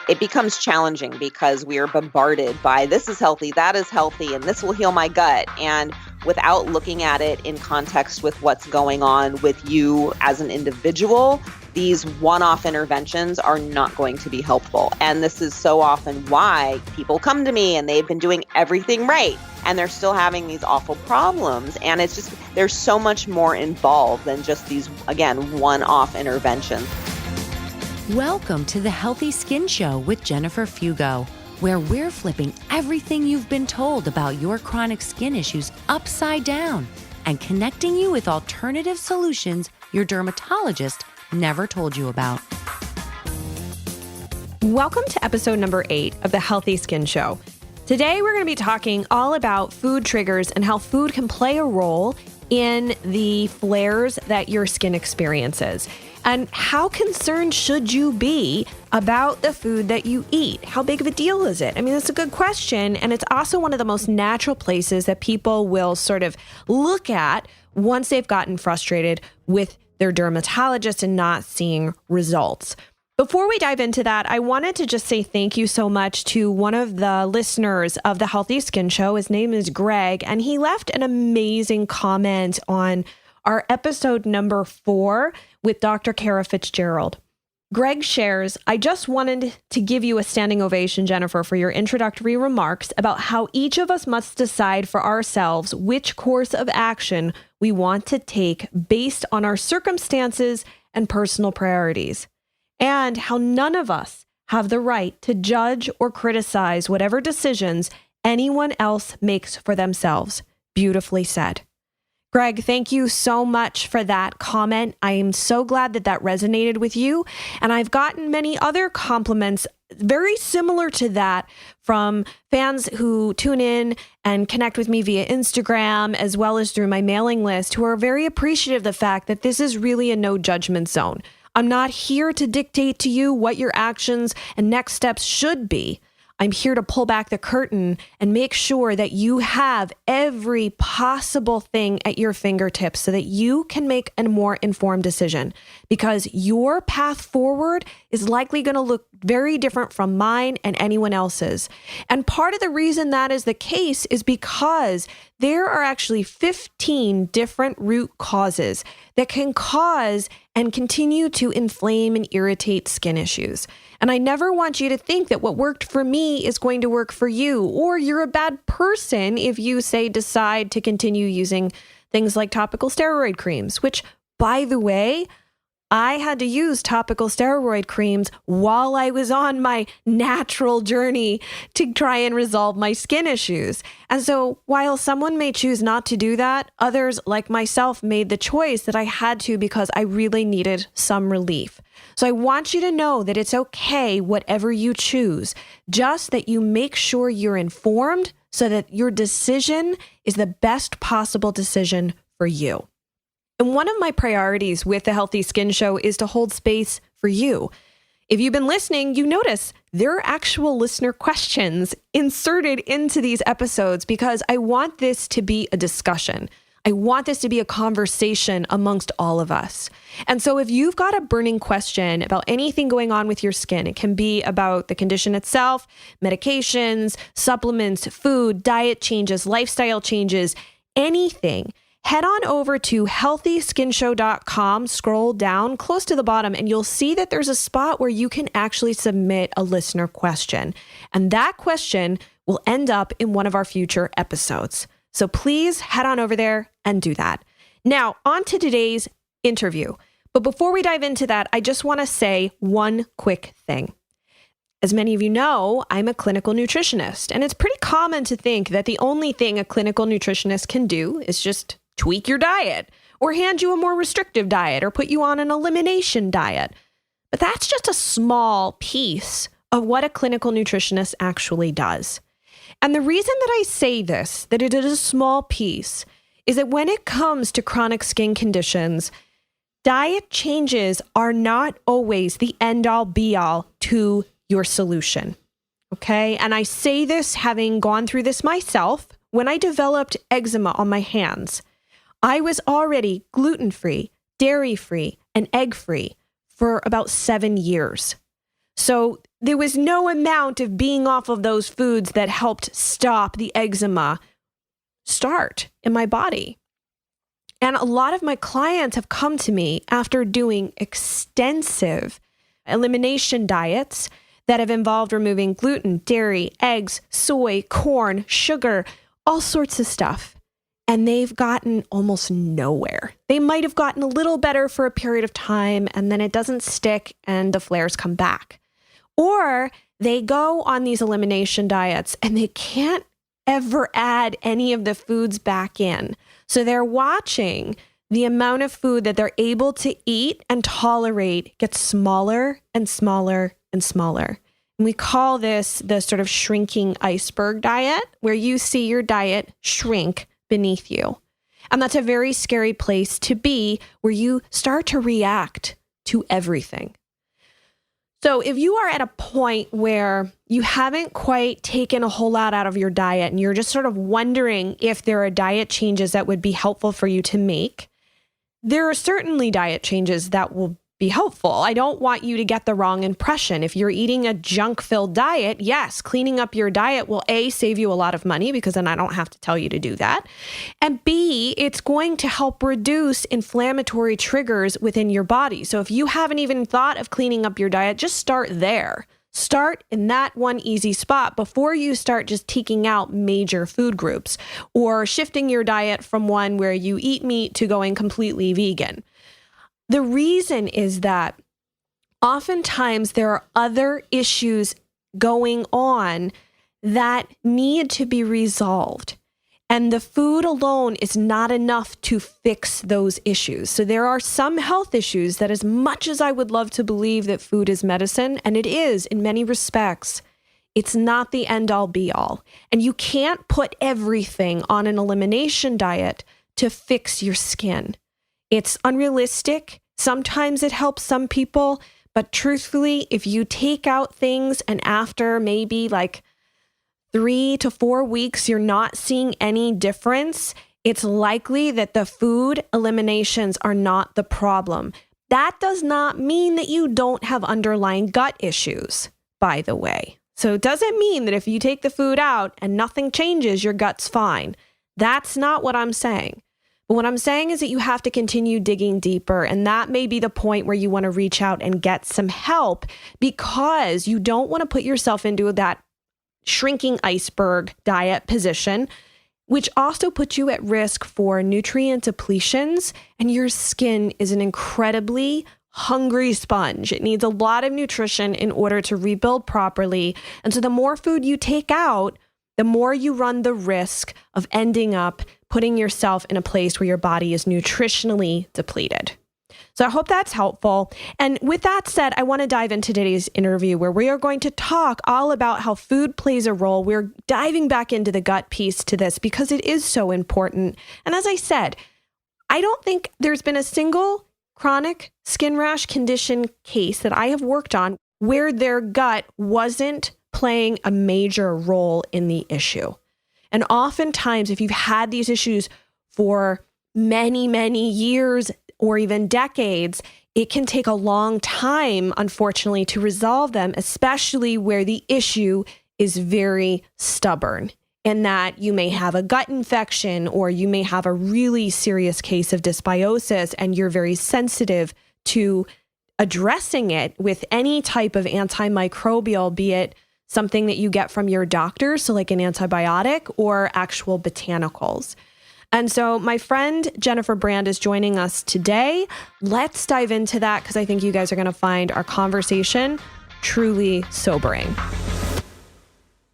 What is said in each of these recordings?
it becomes challenging because we are bombarded by this is healthy, that is healthy, and this will heal my gut. And without looking at it in context with what's going on with you as an individual, these one-off interventions are not going to be helpful. And this is so often why people come to me and they've been doing everything right and they're still having these awful problems. And it's just, there's so much more involved than just these, again, one-off interventions. Welcome to the Healthy Skin Show with Jennifer Fugo, where we're flipping everything you've been told about your chronic skin issues upside down and connecting you with alternative solutions your dermatologist never told you about. Welcome to episode number 8 of the Healthy Skin Show. Today, we're going to be talking all about food triggers and how food can play a role in the flares that your skin experiences. And how concerned should you be about the food that you eat? How big of a deal is it? I mean, that's a good question. And it's also one of the most natural places that people will sort of look at once they've gotten frustrated with their dermatologist and not seeing results. Before we dive into that, I wanted to just say thank you so much to one of the listeners of the Healthy Skin Show. His name is Greg, and he left an amazing comment on our episode number 4 with Dr. Kara Fitzgerald. Greg shares, I just wanted to give you a standing ovation, Jennifer, for your introductory remarks about how each of us must decide for ourselves which course of action we want to take based on our circumstances and personal priorities, and how none of us have the right to judge or criticize whatever decisions anyone else makes for themselves. Beautifully said. Greg, thank you so much for that comment. I am so glad that that resonated with you. And I've gotten many other compliments very similar to that from fans who tune in and connect with me via Instagram, as well as through my mailing list, who are very appreciative of the fact that this is really a no judgment zone. I'm not here to dictate to you what your actions and next steps should be. I'm here to pull back the curtain and make sure that you have every possible thing at your fingertips so that you can make a more informed decision, because your path forward is likely going to look very different from mine and anyone else's. And part of the reason that is the case is because there are actually 15 different root causes that can cause and continue to inflame and irritate skin issues. And I never want you to think that what worked for me is going to work for you, or you're a bad person if you decide to continue using things like topical steroid creams, which, by the way, I had to use topical steroid creams while I was on my natural journey to try and resolve my skin issues. And so while someone may choose not to do that, others like myself made the choice that I had to because I really needed some relief. So I want you to know that it's okay, whatever you choose, just that you make sure you're informed so that your decision is the best possible decision for you. And one of my priorities with the Healthy Skin Show is to hold space for you. If you've been listening, you notice there are actual listener questions inserted into these episodes because I want this to be a discussion. I want this to be a conversation amongst all of us. And so if you've got a burning question about anything going on with your skin, it can be about the condition itself, medications, supplements, food, diet changes, lifestyle changes, anything, head on over to healthyskinshow.com, scroll down close to the bottom, and you'll see that there's a spot where you can actually submit a listener question. And that question will end up in one of our future episodes. So please head on over there and do that. Now, on to today's interview. But before we dive into that, I just want to say one quick thing. As many of you know, I'm a clinical nutritionist, and it's pretty common to think that the only thing a clinical nutritionist can do is just tweak your diet or hand you a more restrictive diet or put you on an elimination diet. But that's just a small piece of what a clinical nutritionist actually does. And the reason that I say this, that it is a small piece, is that when it comes to chronic skin conditions, diet changes are not always the end-all be-all to your solution. Okay? And I say this having gone through this myself. When I developed eczema on my hands, I was already gluten-free, dairy-free, and egg-free for about 7 years. So there was no amount of being off of those foods that helped stop the eczema start in my body. And a lot of my clients have come to me after doing extensive elimination diets that have involved removing gluten, dairy, eggs, soy, corn, sugar, all sorts of stuff. And they've gotten almost nowhere. They might have gotten a little better for a period of time, and then it doesn't stick and the flares come back. Or they go on these elimination diets and they can't ever add any of the foods back in. So they're watching the amount of food that they're able to eat and tolerate get smaller and smaller and smaller. And we call this the sort of shrinking iceberg diet, where you see your diet shrink beneath you. And that's a very scary place to be, where you start to react to everything. So if you are at a point where you haven't quite taken a whole lot out of your diet and you're just sort of wondering if there are diet changes that would be helpful for you to make, there are certainly diet changes that will be helpful. I don't want you to get the wrong impression. If you're eating a junk-filled diet, yes, cleaning up your diet will A, save you a lot of money, because then I don't have to tell you to do that. And B, it's going to help reduce inflammatory triggers within your body. So if you haven't even thought of cleaning up your diet, just start there. Start in that one easy spot before you start just taking out major food groups or shifting your diet from one where you eat meat to going completely vegan. The reason is that oftentimes there are other issues going on that need to be resolved. And the food alone is not enough to fix those issues. So there are some health issues that, as much as I would love to believe that food is medicine, and it is in many respects, it's not the end all be all. And you can't put everything on an elimination diet to fix your skin. It's unrealistic. Sometimes it helps some people, but truthfully, if you take out things and after maybe like 3 to 4 weeks, you're not seeing any difference, it's likely that the food eliminations are not the problem. That does not mean that you don't have underlying gut issues, by the way. So it doesn't mean that if you take the food out and nothing changes, your gut's fine. That's not what I'm saying. But what I'm saying is that you have to continue digging deeper, and that may be the point where you want to reach out and get some help, because you don't want to put yourself into that shrinking iceberg diet position, which also puts you at risk for nutrient depletions, and your skin is an incredibly hungry sponge. It needs a lot of nutrition in order to rebuild properly. And so the more food you take out, the more you run the risk of ending up putting yourself in a place where your body is nutritionally depleted. So I hope that's helpful. And with that said, I want to dive into today's interview, where we are going to talk all about how food plays a role. We're diving back into the gut piece to this because it is so important. And as I said, I don't think there's been a single chronic skin rash condition case that I have worked on where their gut wasn't playing a major role in the issue. And oftentimes, if you've had these issues for many, many years or even decades, it can take a long time, unfortunately, to resolve them, especially where the issue is very stubborn, in that you may have a gut infection or you may have a really serious case of dysbiosis, and you're very sensitive to addressing it with any type of antimicrobial, be it something that you get from your doctor, so like an antibiotic, or actual botanicals. And so my friend Jennifer Brand is joining us today. Let's dive into that, because I think you guys are going to find our conversation truly sobering.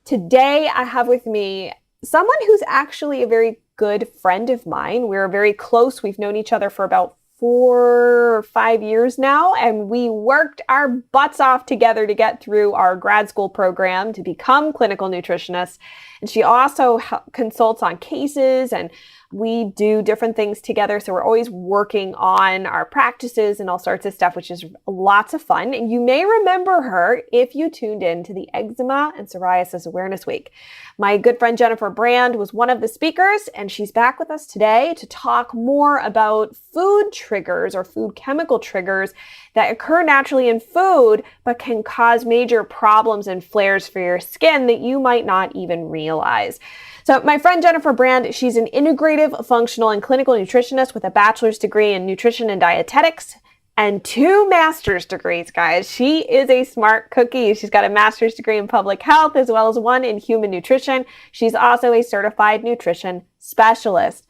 Today I have with me someone who's actually a very good friend of mine. We're very close. We've known each other for about 4 or 5 years now, and we worked our butts off together to get through our grad school program to become clinical nutritionists. And she also consults on cases, and we do different things together. So we're always working on our practices and all sorts of stuff, which is lots of fun. And you may remember her if you tuned in to the Eczema and Psoriasis Awareness Week. My good friend Jennifer Brand was one of the speakers, and she's back with us today to talk more about food triggers or food chemical triggers that occur naturally in food, but can cause major problems and flares for your skin that you might not even realize. So my friend Jennifer Brand, she's an integrative, functional, and clinical nutritionist with a bachelor's degree in nutrition and dietetics and 2 master's degrees, guys. She is a smart cookie. She's got a master's degree in public health as well as 1 in human nutrition. She's also a certified nutrition specialist.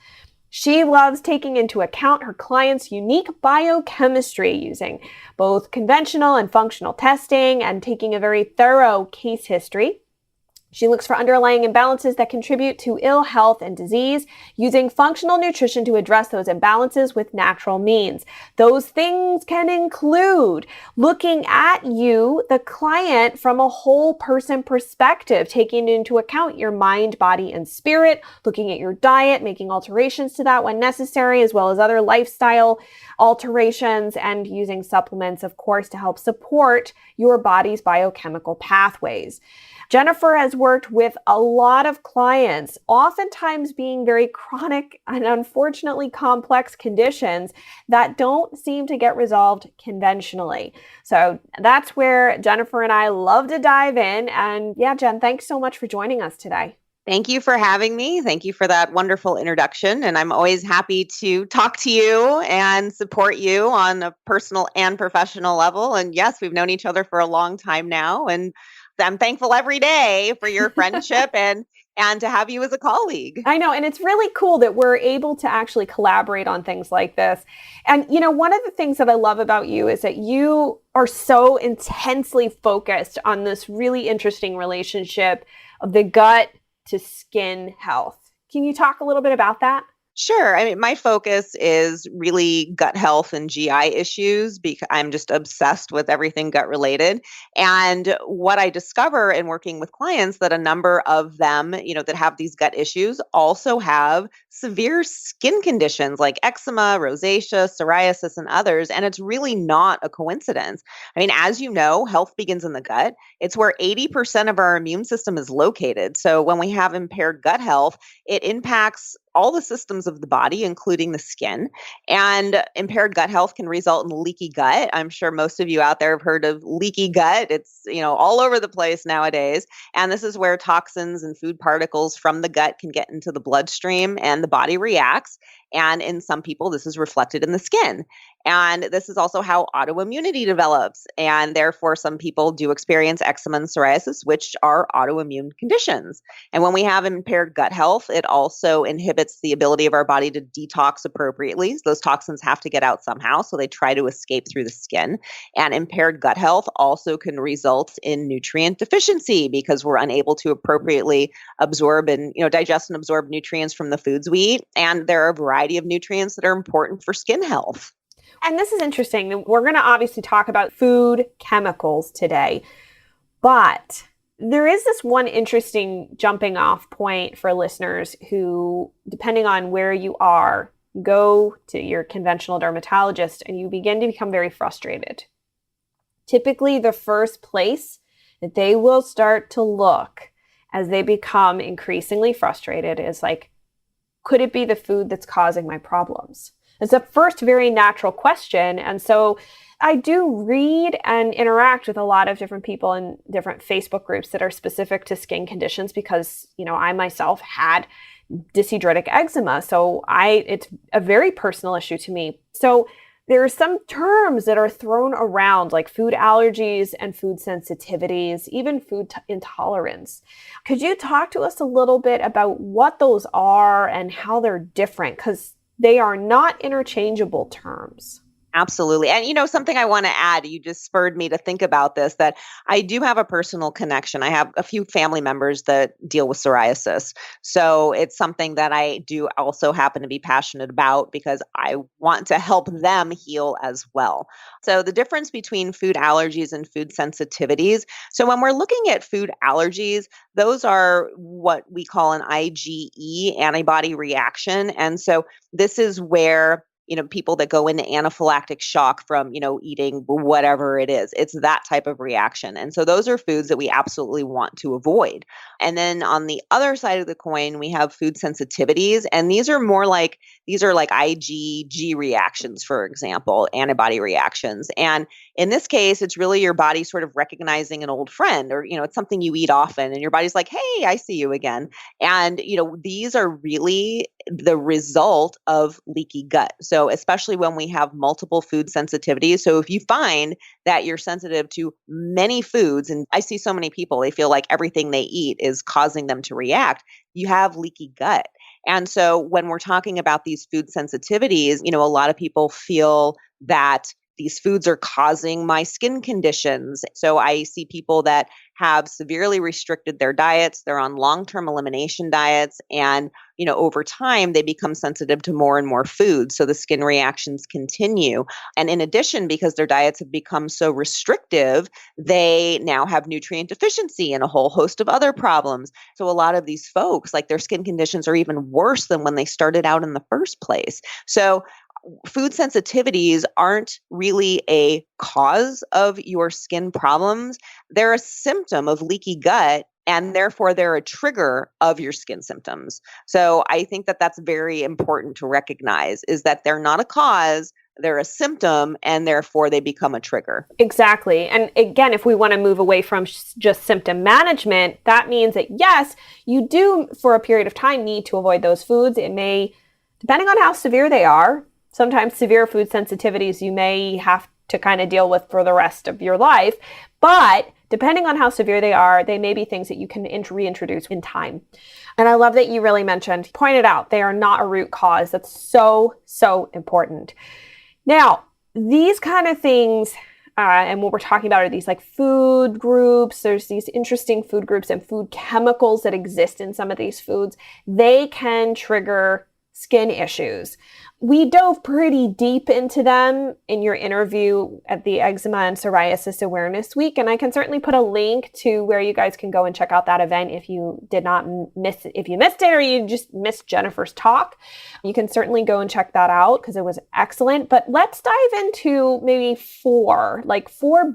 She loves taking into account her clients' unique biochemistry using both conventional and functional testing and taking a very thorough case history. She looks for underlying imbalances that contribute to ill health and disease, using functional nutrition to address those imbalances with natural means. Those things can include looking at you, the client, from a whole person perspective, taking into account your mind, body, and spirit, looking at your diet, making alterations to that when necessary, as well as other lifestyle alterations, and using supplements, of course, to help support your body's biochemical pathways. Jennifer has worked with a lot of clients, oftentimes being very chronic and unfortunately complex conditions that don't seem to get resolved conventionally. So that's where Jennifer and I love to dive in. And yeah, Jen, thanks so much for joining us today. Thank you for having me. Thank you for that wonderful introduction. And I'm always happy to talk to you and support you on a personal and professional level. And yes, we've known each other for a long time now. And I'm thankful every day for your friendship and to have you as a colleague. I know. And it's really cool that we're able to actually collaborate on things like this. And, you know, one of the things that I love about you is that you are so intensely focused on this really interesting relationship of the gut to skin health. Can you talk a little bit about that? Sure. I mean, my focus is really gut health and GI issues because I'm just obsessed with everything gut related. And what I discover in working with clients that a number of them, that have these gut issues also have severe skin conditions like eczema, rosacea, psoriasis, and others. And it's really not a coincidence. I mean, as you know, health begins in the gut. It's where 80% of our immune system is located. So when we have impaired gut health, it impacts all the systems of the body, including the skin. And impaired gut health can result in leaky gut. I'm sure most of you out there have heard of leaky gut. It's, all over the place nowadays. And this is where toxins and food particles from the gut can get into the bloodstream and the body reacts. And in some people, this is reflected in the skin. And this is also how autoimmunity develops. And therefore, some people do experience eczema and psoriasis, which are autoimmune conditions. And when we have impaired gut health, it also inhibits the ability of our body to detox appropriately. So those toxins have to get out somehow. So they try to escape through the skin. And impaired gut health also can result in nutrient deficiency because we're unable to appropriately absorb and digest and absorb nutrients from the foods we eat. And there are a variety of nutrients that are important for skin health. And this is interesting. We're going to obviously talk about food chemicals today, but there is this one interesting jumping off point for listeners who, depending on where you are, go to your conventional dermatologist and you begin to become very frustrated. Typically, the first place that they will start to look as they become increasingly frustrated is like, could it be the food that's causing my problems? It's a first very natural question. And so I do read and interact with a lot of different people in different Facebook groups that are specific to skin conditions because, I myself had dyshidrotic eczema. So it's a very personal issue to me. So there are some terms that are thrown around like food allergies and food sensitivities, even food intolerance. Could you talk to us a little bit about what those are and how they're different? Because they are not interchangeable terms. Absolutely. And something I want to add, you just spurred me to think about this, that I do have a personal connection. I have a few family members that deal with psoriasis. So it's something that I do also happen to be passionate about because I want to help them heal as well. So the difference between food allergies and food sensitivities. So when we're looking at food allergies, those are what we call an IgE, antibody reaction. And so this is where people that go into anaphylactic shock from, eating whatever it is. It's that type of reaction. And so those are foods that we absolutely want to avoid. And then on the other side of the coin, we have food sensitivities. And these are like IgG reactions, for example, antibody reactions. And in this case, it's really your body sort of recognizing an old friend, or, it's something you eat often and your body's like, hey, I see you again. And, these are really the result of leaky gut. So especially when we have multiple food sensitivities. So if you find that you're sensitive to many foods, and I see so many people, they feel like everything they eat is causing them to react, you have leaky gut. And so when we're talking about these food sensitivities, a lot of people feel that these foods are causing my skin conditions. So I see people that have severely restricted their diets. They're on long-term elimination diets. And, over time, they become sensitive to more and more foods. So the skin reactions continue. And in addition, because their diets have become so restrictive, they now have nutrient deficiency and a whole host of other problems. So a lot of these folks, like their skin conditions are even worse than when they started out in the first place. So food sensitivities aren't really a cause of your skin problems. They're a symptom of leaky gut, and therefore they're a trigger of your skin symptoms. So I think that that's very important to recognize, is that they're not a cause, they're a symptom, and therefore they become a trigger. Exactly. And again, if we want to move away from just symptom management, that means that yes, you do for a period of time need to avoid those foods. It may, depending on how severe they are, sometimes severe food sensitivities you may have to kind of deal with for the rest of your life. But depending on how severe they are, they may be things that you can reintroduce in time. And I love that you really pointed out, they are not a root cause. That's so, so important. Now, these kind of things, and what we're talking about are these like food groups. There's these interesting food groups and food chemicals that exist in some of these foods. They can trigger skin issues. We dove pretty deep into them in your interview at the Eczema and Psoriasis Awareness Week, and I can certainly put a link to where you guys can go and check out that event if you did not miss it, if you missed it or you just missed Jennifer's talk. You can certainly go and check that out because it was excellent. But let's dive into maybe four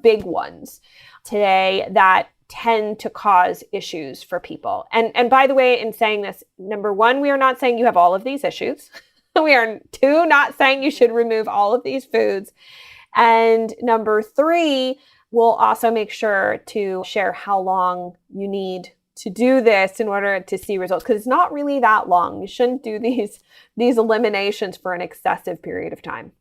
big ones today that tend to cause issues for people. And by the way, in saying this, number one, we are not saying you have all of these issues. We are not saying you should remove all of these foods. And number three, we'll also make sure to share how long you need to do this in order to see results, because it's not really that long. You shouldn't do these eliminations for an excessive period of time.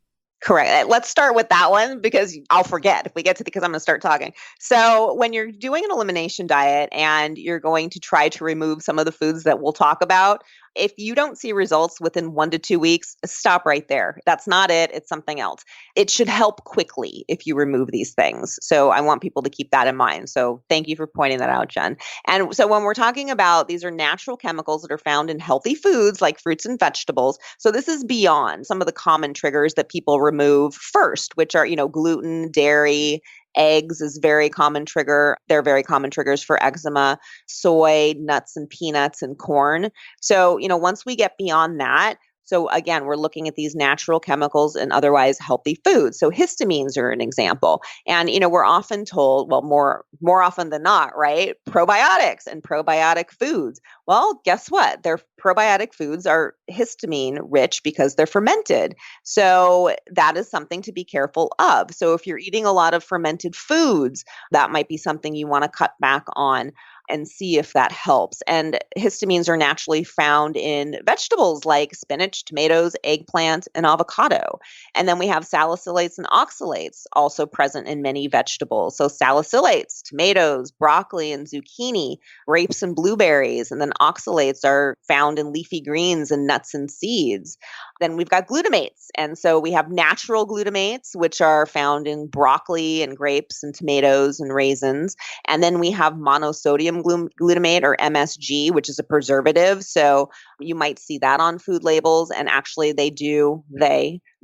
Correct. Let's start with that one because I'll forget if we get to because I'm going to start talking. So when you're doing an elimination diet and you're going to try to remove some of the foods that we'll talk about, if you don't see results within 1 to 2 weeks, stop right there. That's not it. It's something else. It should help quickly if you remove these things. So I want people to keep that in mind. So thank you for pointing that out, Jen. And so when we're talking about, these are natural chemicals that are found in healthy foods like fruits and vegetables. So this is beyond some of the common triggers that people remove first, which are, gluten, dairy, eggs is very common trigger. They're very common triggers for eczema, soy, nuts and peanuts and corn. So, once we get beyond that, so again, we're looking at these natural chemicals and otherwise healthy foods. So histamines are an example. And, we're often told, well, more often than not, right? Probiotics and probiotic foods. Well, guess what? Their probiotic foods are histamine rich because they're fermented. So that is something to be careful of. So if you're eating a lot of fermented foods, that might be something you want to cut back on and see if that helps. And histamines are naturally found in vegetables like spinach, tomatoes, eggplant, and avocado. And then we have salicylates and oxalates also present in many vegetables. So salicylates, tomatoes, broccoli, and zucchini, grapes and blueberries. And then oxalates are found in leafy greens and nuts and seeds. Then we've got glutamates. And so we have natural glutamates, which are found in broccoli and grapes and tomatoes and raisins. And then we have monosodium glutamate, or MSG, which is a preservative. So you might see that on food labels. And actually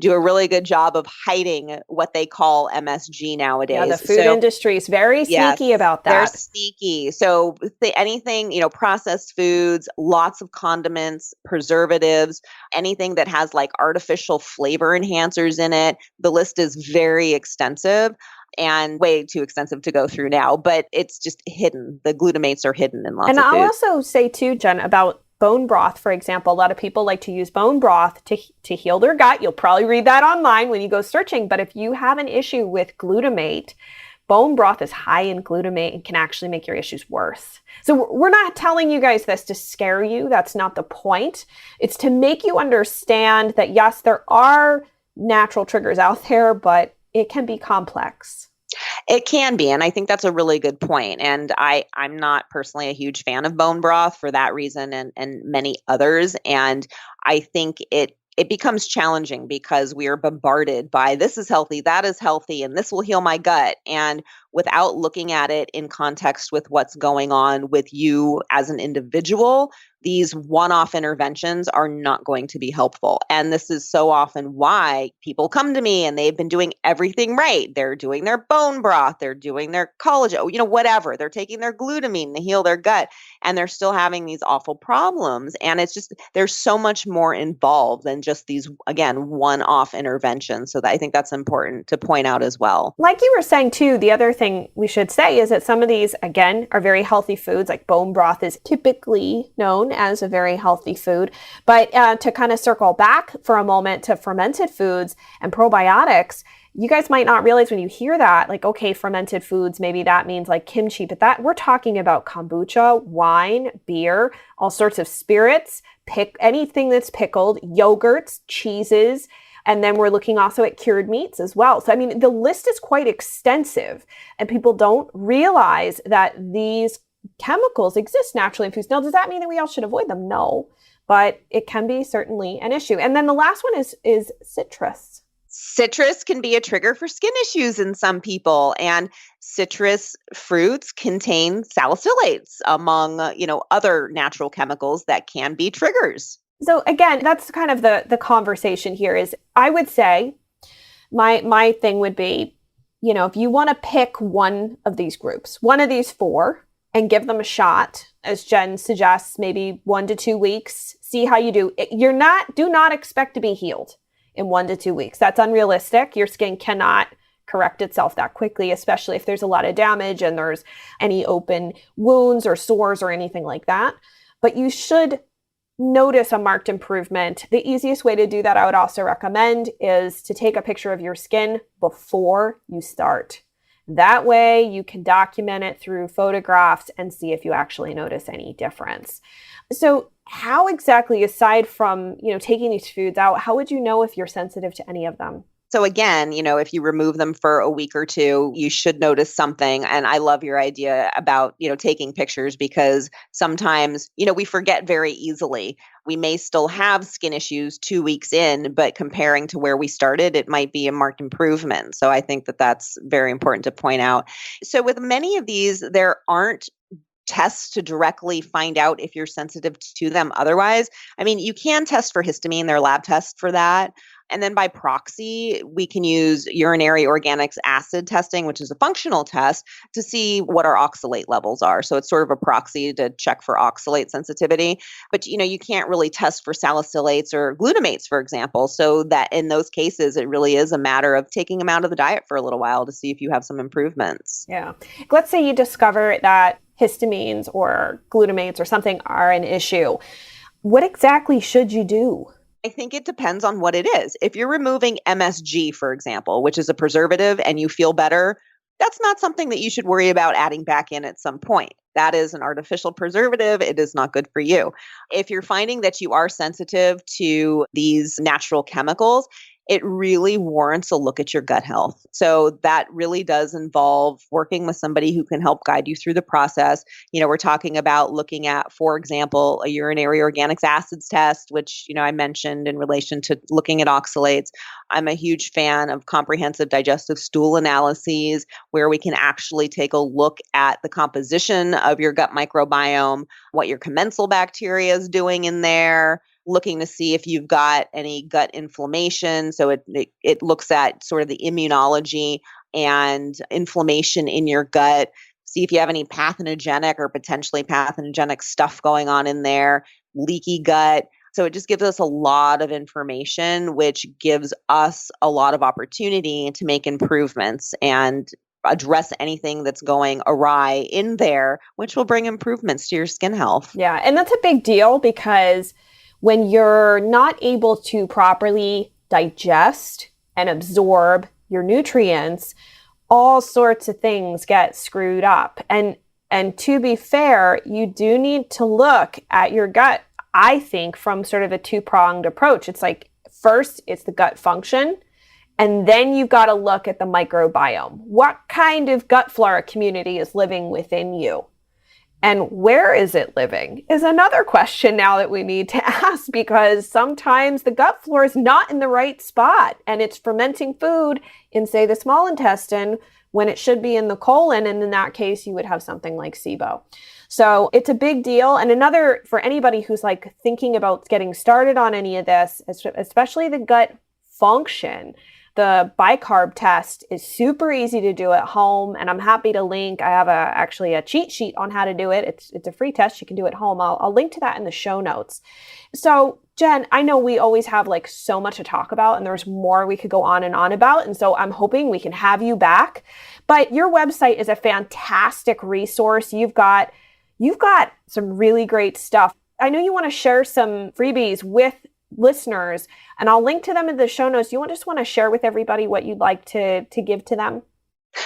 do a really good job of hiding what they call MSG nowadays. Yeah, the food industry is very Yes, sneaky about they're that. sneaky. So anything, processed foods, lots of condiments, preservatives, anything that has like artificial flavor enhancers in it. The list is very extensive and way too extensive to go through now, but it's just hidden. The glutamates are hidden in lots And of I'll foods. also say too, Jen, about bone broth, for example. A lot of people like to use bone broth to heal their gut. You'll probably read that online when you go searching. But if you have an issue with glutamate, bone broth is high in glutamate and can actually make your issues worse. So we're not telling you guys this to scare you. That's not the point. It's to make you understand that, yes, there are natural triggers out there, but it can be complex. It can be, and I think that's a really good point. And I'm not personally a huge fan of bone broth for that reason and many others. And I think it becomes challenging because we are bombarded by this is healthy, that is healthy, and this will heal my gut. And without looking at it in context with what's going on with you as an individual, these one-off interventions are not going to be helpful. And this is so often why people come to me and they've been doing everything right. They're doing their bone broth, they're doing their collagen, whatever. They're taking their glutamine to heal their gut, and they're still having these awful problems. And it's just, there's so much more involved than just these, again, one-off interventions. So I think that's important to point out as well. Like you were saying too, the other thing we should say is that some of these, again, are very healthy foods. Like bone broth is typically known as a very healthy food. But to kind of circle back for a moment to fermented foods and probiotics, you guys might not realize when you hear that, like, okay, fermented foods, maybe that means like kimchi, but that we're talking about kombucha, wine, beer, all sorts of spirits, anything that's pickled, yogurts, cheeses. And then we're looking also at cured meats as well. So, I mean, the list is quite extensive and people don't realize that these chemicals exist naturally in foods. Now, does that mean that we all should avoid them? No, but it can be certainly an issue. And then the last one is citrus. Citrus can be a trigger for skin issues in some people, and citrus fruits contain salicylates among, other natural chemicals that can be triggers. So again, that's kind of the conversation here is I would say my thing would be, if you want to pick one of these groups, one of these four, and give them a shot, as Jen suggests, maybe 1 to 2 weeks, see how you do. Do not expect to be healed in 1 to 2 weeks. That's unrealistic. Your skin cannot correct itself that quickly, especially if there's a lot of damage and there's any open wounds or sores or anything like that. But you should notice a marked improvement. The easiest way to do that, I would also recommend, is to take a picture of your skin before you start. That way you can document it through photographs and see if you actually notice any difference. So how exactly, aside from, taking these foods out, how would you know if you're sensitive to any of them? So again, if you remove them for a week or two, you should notice something. And I love your idea about, taking pictures, because sometimes, we forget very easily. We may still have skin issues 2 weeks in, but comparing to where we started, it might be a marked improvement. So I think that that's very important to point out. So with many of these, there aren't tests to directly find out if you're sensitive to them otherwise. I mean, you can test for histamine, there are lab tests for that. And then by proxy, we can use urinary organic acid testing, which is a functional test, to see what our oxalate levels are. So it's sort of a proxy to check for oxalate sensitivity. But, you can't really test for salicylates or glutamates, for example. So that in those cases, it really is a matter of taking them out of the diet for a little while to see if you have some improvements. Yeah. Let's say you discover that histamines or glutamates or something are an issue. What exactly should you do? I think it depends on what it is. If you're removing MSG, for example, which is a preservative, and you feel better, that's not something that you should worry about adding back in at some point. That is an artificial preservative. It is not good for you. If you're finding that you are sensitive to these natural chemicals, it really warrants a look at your gut health. So that really does involve working with somebody who can help guide you through the process. We're talking about looking at, for example, a urinary organic acids test, which, I mentioned in relation to looking at oxalates. I'm a huge fan of comprehensive digestive stool analyses, where we can actually take a look at the composition of your gut microbiome, what your commensal bacteria is doing in there, looking to see if you've got any gut inflammation. So it looks at sort of the immunology and inflammation in your gut. See if you have any pathogenic or potentially pathogenic stuff going on in there, leaky gut. So it just gives us a lot of information, which gives us a lot of opportunity to make improvements and address anything that's going awry in there, which will bring improvements to your skin health. Yeah, and that's a big deal because when you're not able to properly digest and absorb your nutrients, all sorts of things get screwed up. And to be fair, you do need to look at your gut, I think, from sort of a two-pronged approach. It's like, first, it's the gut function, and then you've got to look at the microbiome. What kind of gut flora community is living within you? And where is it living is another question now that we need to ask, because sometimes the gut flora is not in the right spot and it's fermenting food in, say, the small intestine when it should be in the colon. And in that case, you would have something like SIBO. So it's a big deal. And another, for anybody who's like thinking about getting started on any of this, especially the gut function, the bicarb test is super easy to do at home, and I'm happy to link. I have actually a cheat sheet on how to do it. It's a free test you can do at home. I'll link to that in the show notes. So Jen, I know we always have like so much to talk about, and there's more we could go on and on about. And so I'm hoping we can have you back. But your website is a fantastic resource. You've got some really great stuff. I know you want to share some freebies with listeners, and I'll link to them in the show notes. You just want to share with everybody what you'd like to give to them?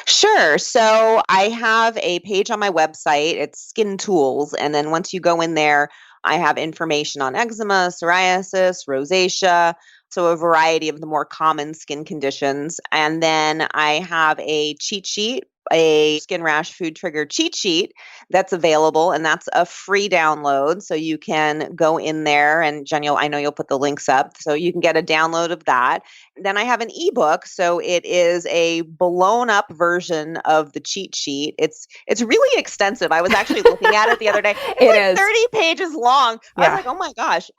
Sure. So I have a page on my website. It's Skin Tools. And then once you go in there, I have information on eczema, psoriasis, rosacea, so a variety of the more common skin conditions. And then I have a cheat sheet, a skin rash food trigger cheat sheet that's available, and that's a free download. So you can go in there, and Jen, I know you'll put the links up, so you can get a download of that. Then I have an ebook, so it is a blown up version of the cheat sheet. It's really extensive. I was actually looking at it the other day. It's 30 pages long. Yeah. I was like, oh my gosh.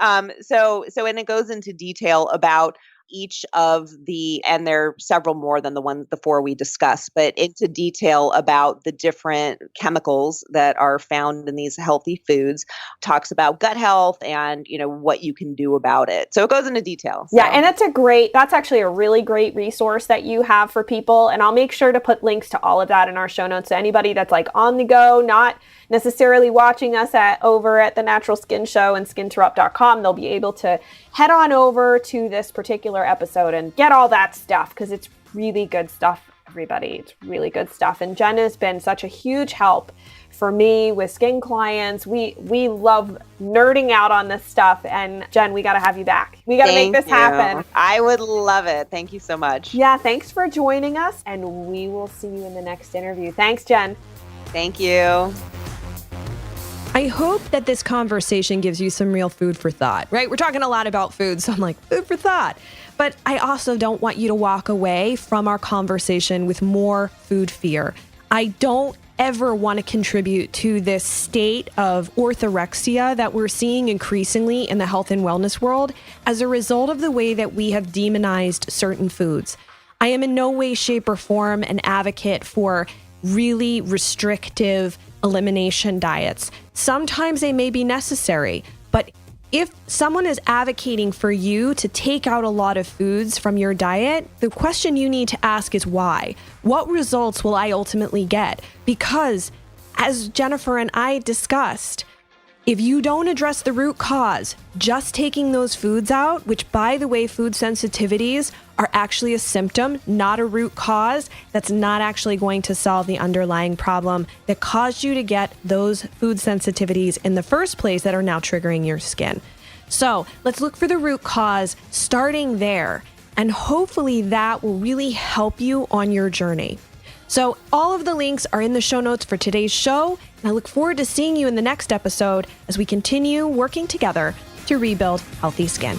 So and it goes into detail about each of and there are several more than the four we discussed, but into detail about the different chemicals that are found in these healthy foods, talks about gut health and, what you can do about it. So it goes into detail. So. Yeah. And that's actually a really great resource that you have for people. And I'll make sure to put links to all of that in our show notes. So anybody that's like on the go, not necessarily watching us over at the Natural Skin Show and skinterrupt.com, they'll be able to head on over to this particular episode and get all that stuff, because it's really good stuff, everybody. It's really good stuff. And Jen has been such a huge help for me with skin clients. We love nerding out on this stuff. And Jen, we got to have you back. We got to make this happen. I would love it. Thank you so much. Yeah, thanks for joining us. And we will see you in the next interview. Thanks, Jen. Thank you. I hope that this conversation gives you some real food for thought, right? We're talking a lot about food, so I'm like, food for thought. But I also don't want you to walk away from our conversation with more food fear. I don't ever want to contribute to this state of orthorexia that we're seeing increasingly in the health and wellness world as a result of the way that we have demonized certain foods. I am in no way, shape, or form an advocate for really restrictive elimination diets. Sometimes they may be necessary, but if someone is advocating for you to take out a lot of foods from your diet, the question you need to ask is why? What results will I ultimately get? Because as Jennifer and I discussed, if you don't address the root cause, just taking those foods out, which by the way, food sensitivities are actually a symptom, not a root cause, that's not actually going to solve the underlying problem that caused you to get those food sensitivities in the first place that are now triggering your skin. So let's look for the root cause, starting there, and hopefully that will really help you on your journey. So all of the links are in the show notes for today's show, and I look forward to seeing you in the next episode as we continue working together to rebuild healthy skin.